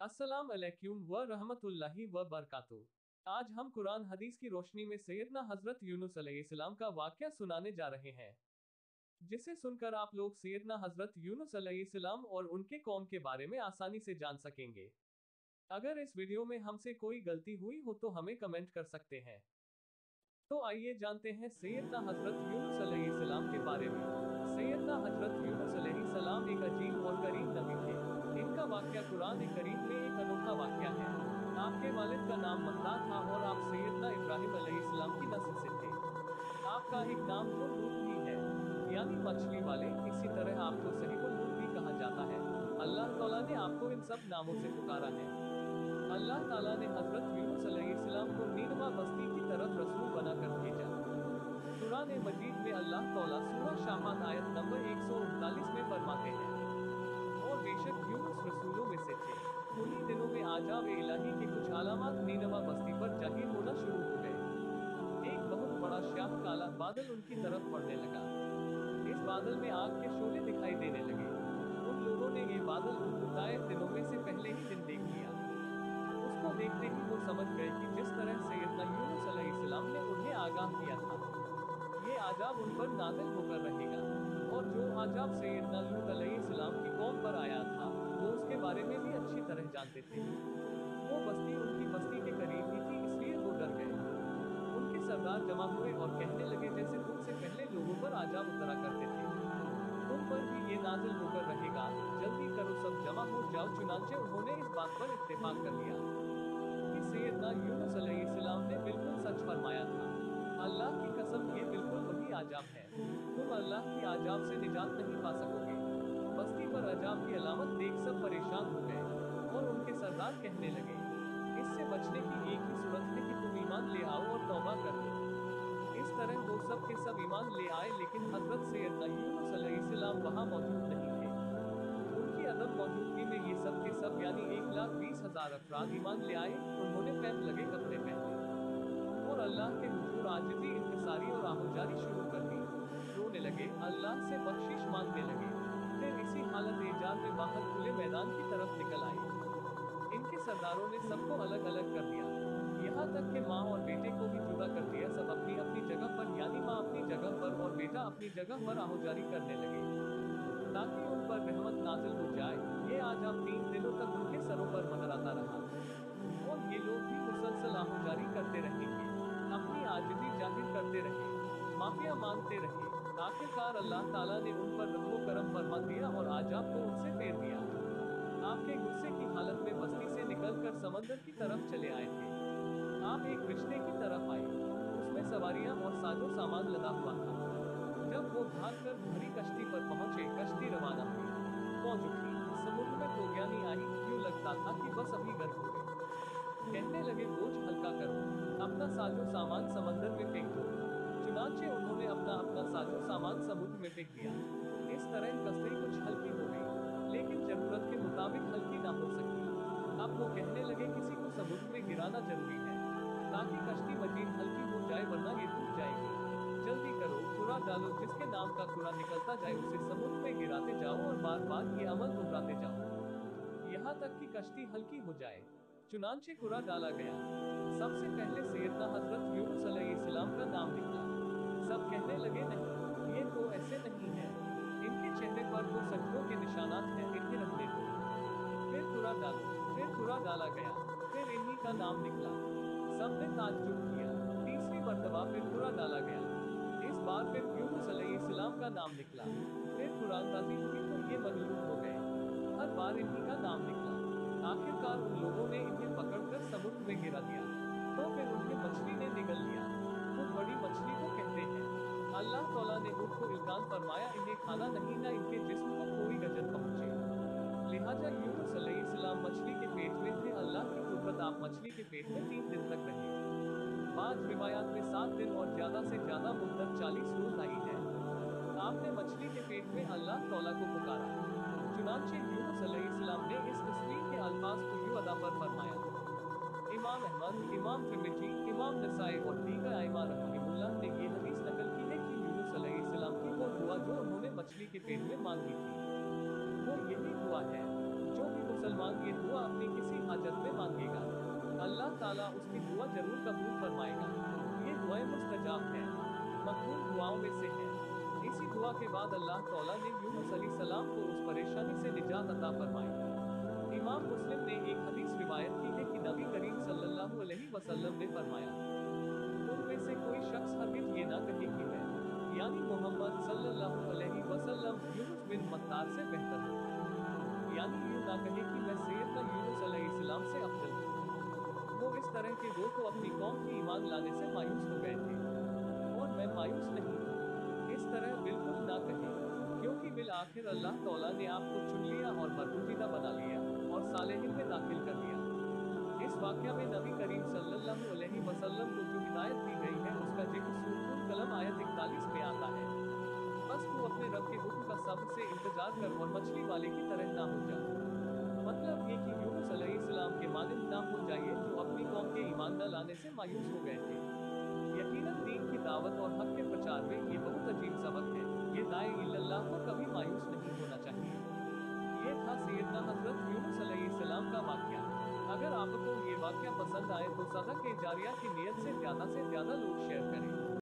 अस्सलाम अलैकुम व रहमतुल्लाहि व बरकातुहू। आज हम कुरान हदीस की रोशनी में सैयदना हजरत यूनुस अलैहिस्सलाम का वाकया सुनाने जा रहे हैं, जिसे सुनकर आप लोग सैयदना हजरत यूनुस अलैहिस्सलाम और उनके कौम के बारे में आसानी से जान सकेंगे। अगर इस वीडियो में हमसे कोई गलती हुई हो तो हमें कमेंट कर सकते हैं। तो आइए जानते हैं सैयदना हजरत यूनुस अलैहिस्सलाम के बारे में। सैयदना हजरत यूनुस अलैहिस्सलाम एक अजीब और करीम नबी थे। इनका वाकया कुरान करीम में एक अनोखा वाकया है। आपके वालिद का नाम मत्ता था और आप सैयदना इब्राहिम अलैहिस्सलाम की नस्ल से थे। आपका एक नाम जो नूह भी है, यानी मछली वाले। इसी तरह आपको सहीहुल नूह भी कहा जाता है। अल्लाह ताला ने आपको इन सब नामों से पुकारा है। अल्लाह ताला ने हजरत यूनुस अलैहिस्सलाम को नीनवा बस्ती की तरफ रसूल बनाकर भेजा। कुरान मजीद में अल्लाह ताला सूरह शाहाद आयत नंबर 139 में फरमाते हैं, और बेशक यूनुस रसूलों में से थे। उन्हीं दिनों में आजाब इलाही के कुछ अलामात नीनवा बस्ती पर जाहिर होना शुरू हो गए। एक बहुत बड़ा शाह काला बादल उनकी तरफ बढ़ने लगा। इस बादल में आग के शोले दिखाई देने लगे। उन लोगों ने ये बादल उन बताए दिनों में से पहले ही दिन देख लिया। उसको देखते ही वो समझ गए कि जिस तरह सैयदना यूनुस अलैहिस्सलाम ने उन्हें आगाह किया था, ये आजाब उन पर नाज़िल होकर रहेगा। और जो आजाब सैयदना लूत अलैहिस्सलाम की कौम पर आया था, वो उसके बारे में भी अच्छी तरह जानते थे। वो बस्ती उनकी बस्ती के करीब ही थी, इसलिए वो डर गए। उनके सरदार जमा हुए और कहने लगे, जैसे तुमसे पहले लोगों पर आजाब उतरा करते थे, तुम पर भी ये नाज़िल होकर रहेगा। जल्दी करो, सब जमा हो जाओ। चुनांचे उन्होंने इस बात पर इत्तेफाक कर लिया कि सैयदना यूनुस अलैहिस्सलाम ने बिल्कुल सच फरमाया था। अल्लाह की कसम, ये बिल्कुल वही आजाब है। तुम अल्लाह की आजाब से निजात नहीं पा सकोगे। बस्ती पर अजाब की अलामत देख सब परेशान हो गए और उनके सरदार कहने लगे, इससे बचने की एक ही सूरत है कि तुम ईमान ले आओ और तौबा कर लो। इस तरह वो सब के सब ईमान ले आए, लेकिन हजरत सैयदना यूनुस अलैहिस्सलाम वहां मौजूद नहीं थे। उनकी अदम मौजूदगी में ये सब के सब यानी 1,20,000 अफराद ईमान ले आए। उन्होंने पैंत लगे कपड़े पहने और अल्लाह के हुजूर आजिज़ी, इंकिसारी और आहुजारी शुरू कर दी। रोने लगे, अल्लाह से बख्शिश मांगने लगे। फिर इसी हालत एजाब में बाहर खुले मैदान की तरफ निकल आए। इनके सरदारों ने सबको अलग अलग कर दिया, यहाँ तक कि माँ और बेटे को भी जुदा कर दिया। सब अपनी अपनी जगह पर, यानी माँ अपनी जगह पर और बेटा अपनी जगह पर आहुजारी करने लगे, ताकि उन पर रहमत नाजिल हो जाए। ये आजाब 3 दिनों तक उनके सरों पर मंडराता रहा और ये लोग भी मुसलसल आहुजारी करते रहेंगे, अपनी आजिज़ी जाहिर करते रहे, माफिया मांगते रहे। आखिरकार अल्लाह ताला ने उन पर रहमो करम फरमा दिया और आजाब को उनसे फेर दिया। आपके गुस्से की हालत में बस्ती से निकलकर समंदर की तरफ चले आए थे। आप एक रिश्ते की तरफ आए, उसमें सवारियां और साजो सामान लदा हुआ था। जब वो भागकर भरी कश्ती पर पहुंचे, कश्ती रवाना हुई, मौज उठी, समुद्र में तोगयानी आई। यूं लगता था कि बस अभी गर्क हुए। कहने लगे, बोझ हल्का करो, अपना साजो सामान समंदर में फेंक दो। चुनांचे उन्होंने अपना अपना साजो सामान समुद्र में फेंक दिया। इस तरह कश्ती कुछ हल्की हो गई, लेकिन जरूरत के मुताबिक हल्की ना हो सकी। अब वो कहने लगे, किसी को समुद्र में गिराना जरूरी है, ताकि कश्ती मजीद हल्की हो जाए, वरना ये डूब जाएगी। जल्दी करो, कुरा डालो, जिसके नाम का कुरा निकलता जाए उसे समुद्र में गिराते जाओ और बार बार ये अमल दोहराते जाओ, यहाँ तक कि कश्ती हल्की हो जाए। चुनांचे कुरा डाला गया। सबसे पहले सैयदना हजरत यूनुस अलैहिस्सलाम का नाम निकला। सब कहने लगे, नहीं, ये तो ऐसे नहीं है, इनके चेहरे पर तो सजदों के निशानात हैं, इन्हें रहने दो। फिर कुरा डालो, फिर कुरा डाला गया, फिर इन्हीं का नाम निकला। सबने ताज्जुब किया। तीसरी मर्तबा फिर कुरा डाला गया। इस बार फिर यूनुस अलैहिस्सलाम का नाम निकला। फिर कुरानदाजी हुई तो ये मगलूब हो गए। हर बार इन्हीं का नाम निकला। आखिरकार उन लोगों ने इन्हें पकड़कर समुद्र में गिरा दिया। तो फिर उन्हें मछली ने निगल लिया। वो बड़ी मछली को कहते हैं। अल्लाह तौला ने उनको इल्कान फरमाया, इन्हें खाना नहीं, ना इनके जिस्म को कोई गजन पहुंचे। लिहाजा यूनुस अलैहिस्सलाम मछली के पेट में थे। अल्लाह की कुदरत, आप मछली के पेट में 3 दिन तक रहे। 5 रिवायात में 7 दिन और ज्यादा से ज्यादा मुद्दत 40 रोज आई है। आपने मछली के पेट में अल्लाह तौला को पुकारा। चुनांचे यूनुस अलैहिस्सलाम ने इस तस्वीर के अल्फाज को यूं अदा पर फरमाया। इमाम अहमद, इमाम तिर्मिज़ी, इमाम नसाई और दीगर आइमा रहमहुमुल्लाह ने ये हदीस नकल की है कि यूनुस अलैहिस्सलाम की वो दुआ जो उन्होंने मछली के पेट में मांगी थी, वो यही दुआ है। जो भी मुसलमान ये दुआ अपनी किसी ताला उसकी दुआ जरूर कबूल फरमाएगा। ये दुआएं मुस्तजाब हैं, मकबूल दुआओं में से है। इसी दुआ के बाद अल्लाह तौला ने यूनुस अलैहिस्सलाम को उस परेशानी से निजात अता फरमाई। इमाम मुस्लिम ने एक हदीस रिवायत की है कि नबी करीम सल्लल्लाहु अलैहि वसल्लम ने फरमाया, उनमें से कोई शख्स हरगिज़ ये ना कहे कि मैं, यानी मोहम्मद सल्लल्लाहु अलैहि वसल्लम, यूनुस बिन मत्तार से बेहतर हूँ। यानी यूं ना कहे कि मैं सैयदना यूनुस अलैहिस्सलाम से अफजल हूँ। वो इस तरह के वो तो अपनी कौम के ईमान लाने से मायूस हो गए थे, और मैं मायूस नहीं हूँ। इस तरह बिल्कुल ना कहे, क्योंकि बिल आखिर अल्लाह तौला ने आपको चुन लिया और बरगुज़ीदा बना लिया, और सालेहीन में दाखिल कर दिया। इस वाक़या में नबी करीम सल्लल्लाहु अलैहि वसल्लम को जो हिदायत दी गई है उसका जिक्र सूरह कलम आयत 41 में आता है। बस तू अपने रब के हुक्म का सब्र से इंतजार कर और मछली वाले की तरह ना हो जा। मतलब ये कि यूनुस अलैहिस्सलाम के मानिंद ना हो जाइए जो अपनी कौम के ईमान न लाने से मायूस हो गए थे। यकीनन दीन की दावत और हक के प्रचार में ये बहुत अजीब सबक है। ये दाए इल्लल्लाह को कभी मायूस नहीं होना चाहिए। ये था सैयदना हजरत यूनुस अलैहिस्सलाम का वाक़या। अगर आपको ये वाक़या पसंद आए तो सदक़े जारिया की नियत से ज़्यादा लोग शेयर करें।